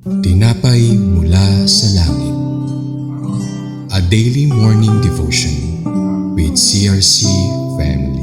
Tinapay mula sa langit. A daily morning devotion with CRC family.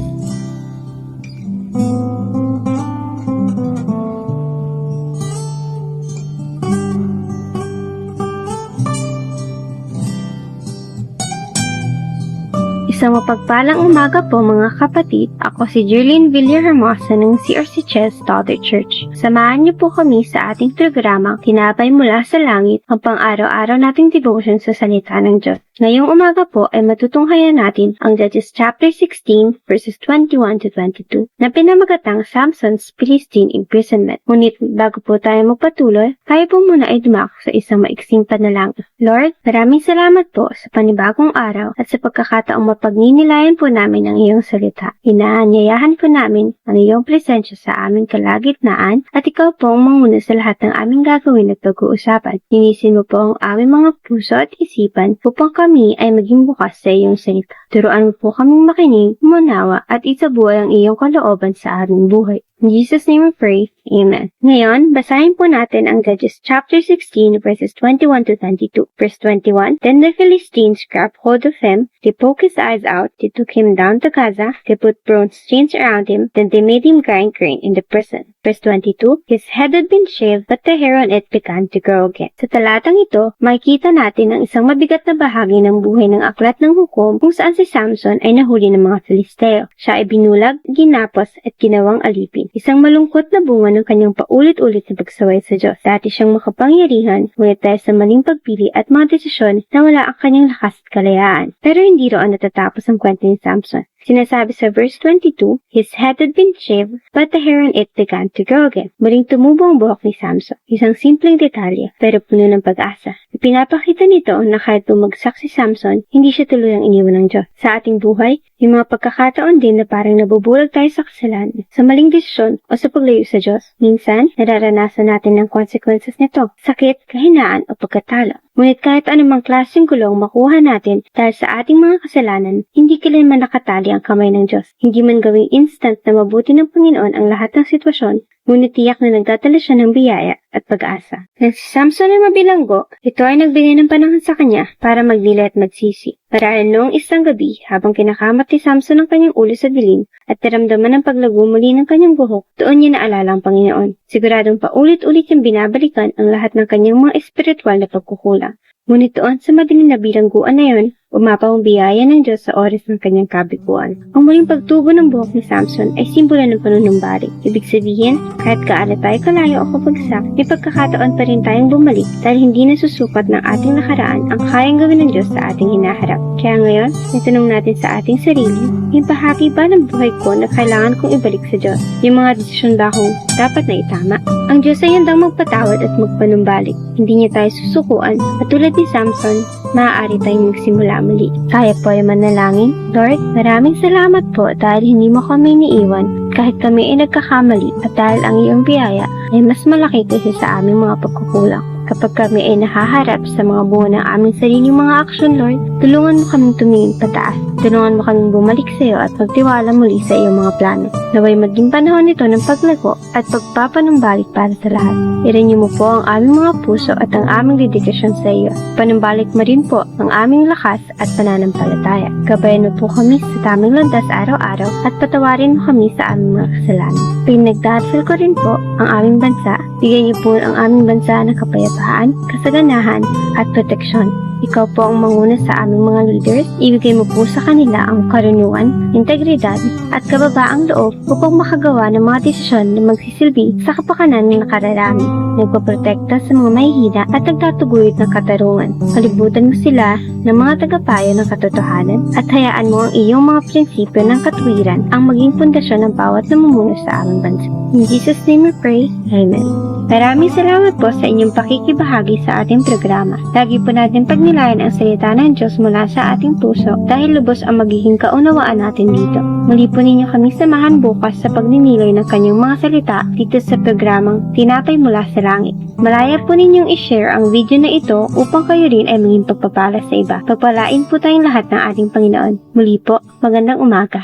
Isang mapagpalang umaga po mga kapatid. Ako si Jerlyn Villarhermosa ng CRC Chess Daughter Church. Samahan niyo po kami sa ating programa Tinapay mula sa langit, ang pang-araw-araw nating devotion sa salita ng Diyos. Ngayong umaga po ay matutunghayan natin ang Judges chapter 16 verses 21 to 22 na pinamagatang Samson's Philistine imprisonment. Ngunit bago po tayo magpatuloy, tayo po muna ay dumako sa isang maiksing panalangin. Lord, maraming salamat po sa panibagong araw at sa pagkakataong mapagninilayan po namin ang iyong salita. Inaanyayahan po namin ang iyong presensya sa aming kalagitnaan at ikaw po ang manguna sa lahat ng aming gagawin at pag-uusapan. Linisin mo po ang aming mga puso at isipan upang kami ay maging bukas sa iyong salita. Turuan mo po kaming makinig, umunawa at isabuhay ang iyong kalooban sa aming buhay. In Jesus' name we pray. Amen. Ngayon, basahin po natin ang Judges chapter 16 verses 21 to 22. Verse 21, Then the Philistines grabbed hold of him, they poked his eyes out, they took him down to Gaza, they put bronze chains around him, then they made him grind grain in the prison. Verse 22, His head had been shaved, but the hair on it began to grow again. Sa talatang ito, makikita natin ang isang mabigat na bahagi ng buhay ng aklat ng hukom kung saan si Samson ay nahuli ng mga Filisteo. Siya ay binulag, ginapos at ginawang alipin. Isang malungkot na bunga ng kanyang paulit-ulit na pagsaway sa Diyos. Dati siyang makapangyarihan, ngunit dahil sa maling pagpili at mga desisyon na wala ang kanyang lakas at kalayaan. Pero hindi roon natatapos ang kwento ni Samson. Sinasabi sa verse 22, His head had been shaved, but the hair on it began to grow again. Muling tumubo ang buhok ni Samson. Isang simpleng detalye, pero puno ng pag-asa. Ipinapakita nito na kahit bumagsak si Samson, hindi siya tuluyang iniwan ng Diyos. Sa ating buhay, may mga pagkakataon din na parang nabubulag tayo sa kasalanan, sa maling desisyon o sa paglayo sa Diyos. Minsan, nararanasan natin ang consequences nito, sakit, kahinaan o pagkatalo. Ngunit kahit anumang klaseng gulong makuha natin dahil sa ating mga kasalanan, hindi kailanman nakatali ang kamay ng Diyos. Hindi man gawing instant na mabuti ng Panginoon ang lahat ng sitwasyon, ngunit tiyak na nagdadala siya ng biyaya at pag-asa. Nang si Samson ay mabilanggo, ito ay nagbigay ng panahon sa kanya para magnilay at magsisi. Marahil noong isang gabi, habang kinakamat ni Samson ang kanyang ulo sa dilim at naramdaman ang paglago muli ng kanyang buhok, doon niya naalala ang Panginoon. Siguradong paulit-ulit niyang binabalikan ang lahat ng kanyang mga espiritual na pagkukulang. Ngunit doon sa madilim na bilangguan na yun, umapaw ang biyaya ng Diyos sa oras ng kanyang kabiguan. Ang muling pagtubo ng buhok ni Samson ay simbolo ng panunumbalik. Ibig sabihin, kahit gaano tayo kalayo o kapagsak, may pagkakataon pa rin tayong bumalik dahil hindi nasusukat ng ating nakaraan ang kayang gawin ng Diyos sa ating hinaharap. Kaya ngayon, itanong natin sa ating sarili, may bahagi ba ng buhay ko na kailangan kong ibalik sa Diyos? Yung mga desisyon ba akong dapat na itama? Ang Diyos ay handang magpatawad at magpanumbalik. Hindi niya tayo susukuan at tulad ni Samson, maaari tayong magsimula muli. Kaya po ay manalangin. Lord, maraming salamat po dahil hindi mo kami iniiwan kahit kami ay nagkakamali at dahil ang iyong biyaya ay mas malaki kaysa sa aming mga pagkukulang. Kapag kami ay nahaharap sa mga bunga ng aming sariling mga aksyon, Lord, tulungan mo kaming tumingin pataas. Tulungan mo kaming bumalik sa iyo at magtiwala muli sa iyong mga plano. Naway maging panahon nito ng paglago at pagpapanumbalik para sa lahat. Irinyo mo po ang aming mga puso at ang aming dedikasyon sa iyo. Panumbalik mo rin po ang aming lakas at pananampalataya. Gabayan mo po kami sa tamang landas araw-araw at patawarin mo kami sa aming mga kasalanan. Pinagdarasal ko rin po ang aming bansa. Bigyan niyo po ang aming bansa ng kapayapaan, kasaganahan at proteksyon. Ikaw po ang manguna sa aming mga leaders. Ibigay mo po sa kanila ang karunungan, integridad at kababaang loob upang makagawa ng mga desisyon na magsisilbi sa kapakanan ng nakararami. Nagpaprotekta sa mga mahihina at nagtatuguyod ng katarungan. Kalibutan mo sila ng mga tagapayo ng katotohanan at hayaan mo ang iyong mga prinsipyo ng katuwiran ang maging pundasyon ng bawat namumuno sa aming bansa. In Jesus' name we pray. Amen. Maraming salamat po sa inyong pakikibahagi sa ating programa. Lagi po natin pagnilayan ang salita ng Diyos mula sa ating puso dahil lubos ang magiging kaunawaan natin dito. Muli po ninyo kami samahan bukas sa pagninilay ng kanyang mga salita dito sa programang Tinapay mula sa langit. Malaya po ninyong i-share ang video na ito upang kayo rin ay maging pagpapala sa iba. Pagpalain po tayong lahat ng ating Panginoon. Muli po, magandang umaga.